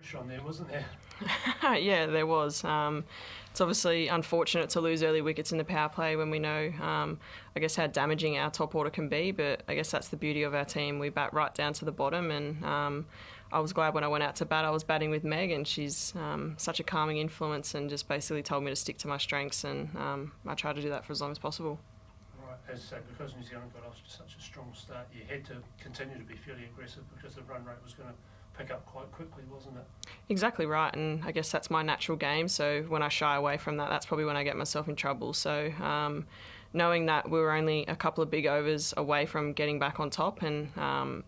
pressure on there, wasn't there? Yeah, there was. It's obviously unfortunate to lose early wickets in the power play when we know, I guess, how damaging our top order can be, but I guess that's the beauty of our team. We bat right down to the bottom, and I was glad when I went out to bat, I was batting with Meg, and she's such a calming influence and just basically told me to stick to my strengths, and I tried to do that for as long as possible. Right, as I say, because New Zealand got off to such a strong start, you had to continue to be fairly aggressive because the run rate was going to pick up quite quickly, wasn't it? Exactly right, and I guess that's my natural game, so when I shy away from that, that's probably when I get myself in trouble. So knowing that we were only a couple of big overs away from getting back on top, and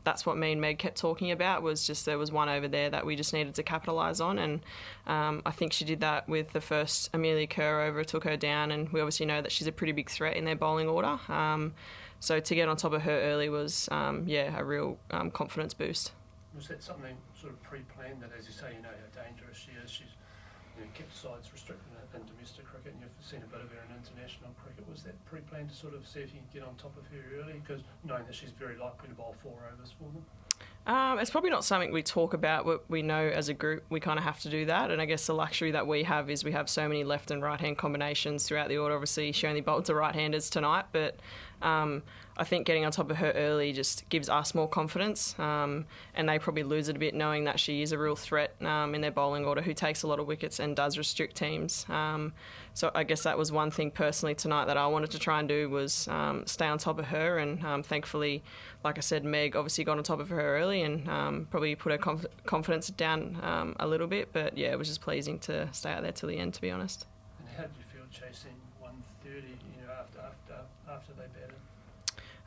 that's what me and Meg kept talking about, was just there was one over there that we just needed to capitalise on, and I think she did that with the first Amelia Kerr over, took her down, and we obviously know that she's a pretty big threat in their bowling order. So to get on top of her early was, a real confidence boost. Was that something sort of pre-planned, that, as you say, you know how dangerous she is? She's kept sides restricted in domestic cricket, and you've seen a bit of her in international cricket. Was that pre-planned to sort of see if you can get on top of her early, because knowing that she's very likely to bowl 4 overs for them? It's probably not something we talk about, but we know as a group we kind of have to do that, and I guess the luxury that we have is we have so many left and right hand combinations throughout the order. Obviously she only bowled to right-handers tonight, but I think getting on top of her early just gives us more confidence, and they probably lose it a bit knowing that she is a real threat in their bowling order, who takes a lot of wickets and does restrict teams. So I guess that was one thing personally tonight that I wanted to try and do, was stay on top of her, and thankfully, like I said, Meg obviously got on top of her early and probably put her confidence down a little bit, but yeah, it was just pleasing to stay out there till the end, to be honest. And how did you feel chasing 130 after they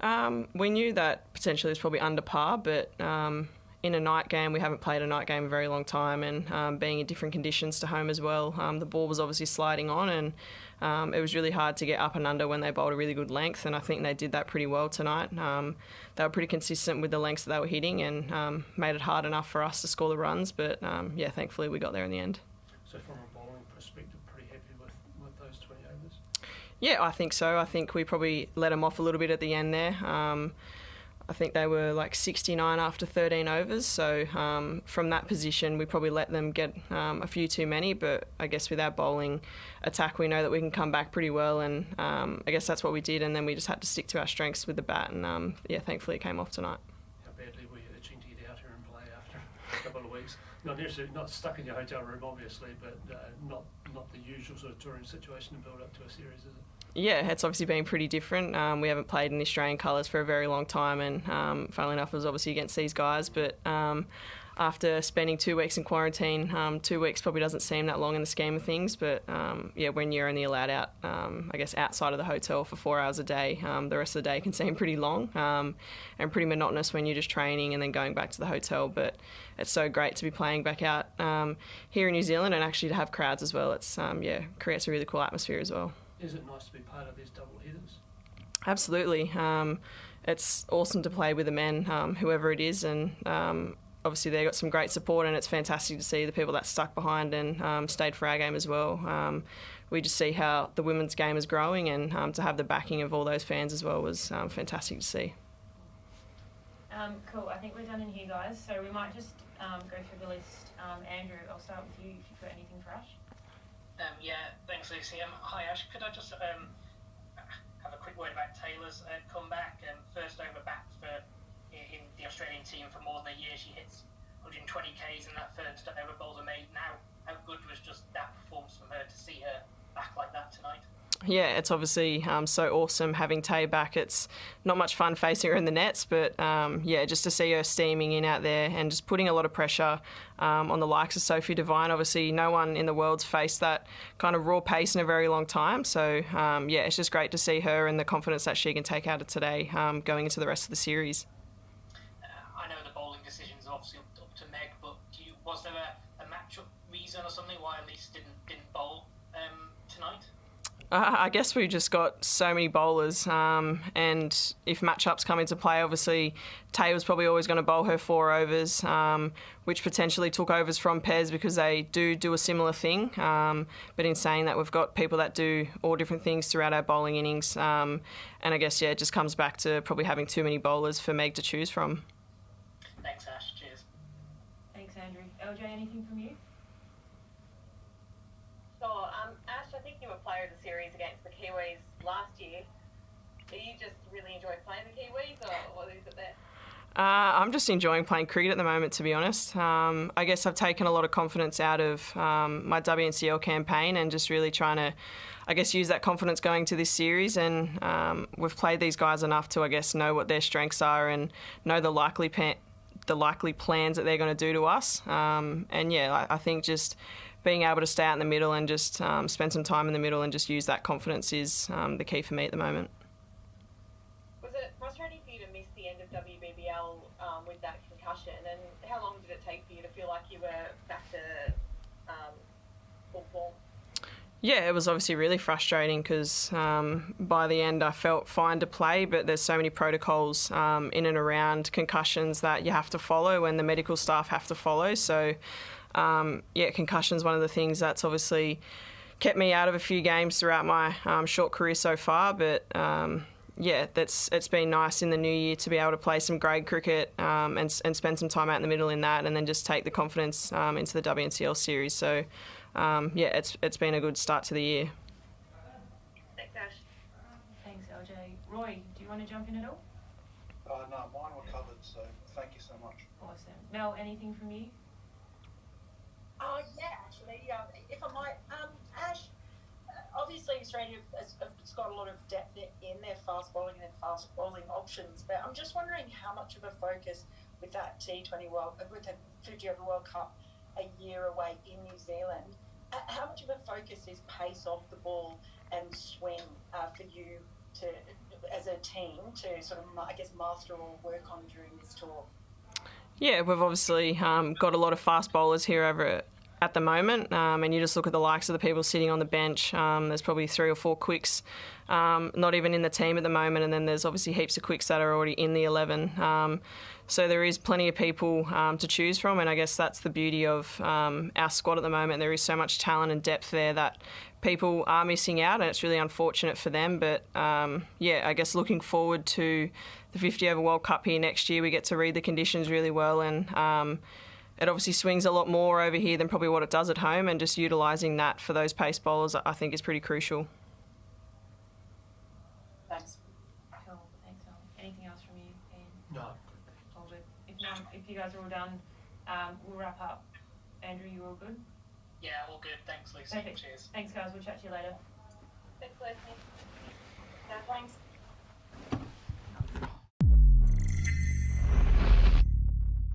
batted? We knew that potentially it was probably under par, but in a night game, we haven't played a night game in a very long time, and being in different conditions to home as well, the ball was obviously sliding on, and it was really hard to get up and under when they bowled a really good length, and I think they did that pretty well tonight. They were pretty consistent with the lengths that they were hitting, and made it hard enough for us to score the runs, but thankfully we got there in the end. So from a bowling perspective, pretty happy with those 20 overs? Yeah, I think so. I think we probably let them off a little bit at the end there. I think they were like 69 after 13 overs, so from that position we probably let them get a few too many, but I guess with our bowling attack we know that we can come back pretty well, and I guess that's what we did, and then we just had to stick to our strengths with the bat, and thankfully it came off tonight. How badly were you itching to get out here and play after a couple of weeks? Not stuck in your hotel room obviously, but not the usual sort of touring situation to build up to a series, is it? Yeah, it's obviously been pretty different. We haven't played in the Australian colours for a very long time, and funnily enough it was obviously against these guys, but after spending 2 weeks in quarantine, 2 weeks probably doesn't seem that long in the scheme of things, but when you're only allowed out, I guess outside of the hotel for 4 hours a day, the rest of the day can seem pretty long and pretty monotonous when you're just training and then going back to the hotel, but it's so great to be playing back out here in New Zealand, and actually to have crowds as well. It's creates a really cool atmosphere as well. Is it nice to be part of these double headers? Absolutely. It's awesome to play with the men, whoever it is, and obviously they got some great support, and it's fantastic to see the people that stuck behind and stayed for our game as well. We just see how the women's game is growing, and to have the backing of all those fans as well was fantastic to see. Cool, I think we're done in here, guys, so we might just go through the list. Andrew, I'll start with you if you've got anything for Ash. Thanks, Lucy. Hi, Ash. Could I just have a quick word about Taylor's comeback? First over back in the Australian team for more than a year. She hits 120 Ks in that first over bowls are made now. How good was just that performance from her to see her back like that tonight? Yeah, it's obviously so awesome having Tay back. It's not much fun facing her in the nets, but just to see her steaming in out there and just putting a lot of pressure on the likes of Sophie Devine. Obviously, no one in the world's faced that kind of raw pace in a very long time. So, it's just great to see her and the confidence that she can take out of today going into the rest of the series. I know the bowling decision's obviously up to Meg, but was there a match-up reason or something why Elise didn't bowl tonight? I guess we just got so many bowlers, and if matchups come into play, obviously Tay was probably always going to bowl her 4 overs, which potentially took overs from Pez because they do a similar thing. But in saying that, we've got people that do all different things throughout our bowling innings, and I guess it just comes back to probably having too many bowlers for Meg to choose from. Thanks, Ash. Cheers. Thanks, Andrew. LJ, anything from you? Sure. Ash, I think you were player of the series against the Kiwis last year. Do you just really enjoy playing the Kiwis, or what is it there? I'm just enjoying playing cricket at the moment, to be honest. I guess I've taken a lot of confidence out of my WNCL campaign and just really trying to, I guess, use that confidence going to this series. And we've played these guys enough to, I guess, know what their strengths are and know the likely plans that they're going to do to us. And yeah, I think just being able to stay out in the middle and just spend some time in the middle and just use that confidence is the key for me at the moment. Was it frustrating for you to miss the end of WBBL with that concussion? And how long did it take for you to feel like you were back to full form? Yeah, it was obviously really frustrating because by the end I felt fine to play, but there's so many protocols in and around concussions that you have to follow and the medical staff have to follow. So, concussion's one of the things that's obviously kept me out of a few games throughout my short career so far. But, it's been nice in the new year to be able to play some grade cricket and spend some time out in the middle in that and then just take the confidence into the WNCL series. So, it's been a good start to the year. Thanks, Ash. Thanks, LJ. Roy, do you want to jump in at all? No, mine were covered, so thank you so much. Awesome. Mel, anything from you? Yeah, actually, if I might, Ash, obviously Australia has got a lot of depth in their fast bowling and fast bowling options, but I'm just wondering how much of a focus with that T20 with the 50 over World Cup a year away in New Zealand, how much of a focus is pace off the ball and swing for you to, as a team, to sort of, I guess, master or work on during this tour? Yeah, we've obviously got a lot of fast bowlers here over at the moment, and you just look at the likes of the people sitting on the bench. There's probably 3 or 4 quicks not even in the team at the moment, and then there's obviously heaps of quicks that are already in the 11. So there is plenty of people to choose from, and I guess that's the beauty of our squad at the moment. There is so much talent and depth there that people are missing out, and it's really unfortunate for them. But I guess looking forward to the 50 over World Cup here next year, we get to read the conditions really well, and it obviously swings a lot more over here than probably what it does at home, and just utilising that for those pace bowlers I think is pretty crucial. Thanks. Cool. Thanks, Mel. Anything else from you, Ian? No. All good. If you guys are all done, we'll wrap up. Andrew, you all good? Yeah, all good. Thanks, Lucy. Perfect. Cheers. Thanks, guys. We'll chat to you later. Thanks, Leslie. Thanks.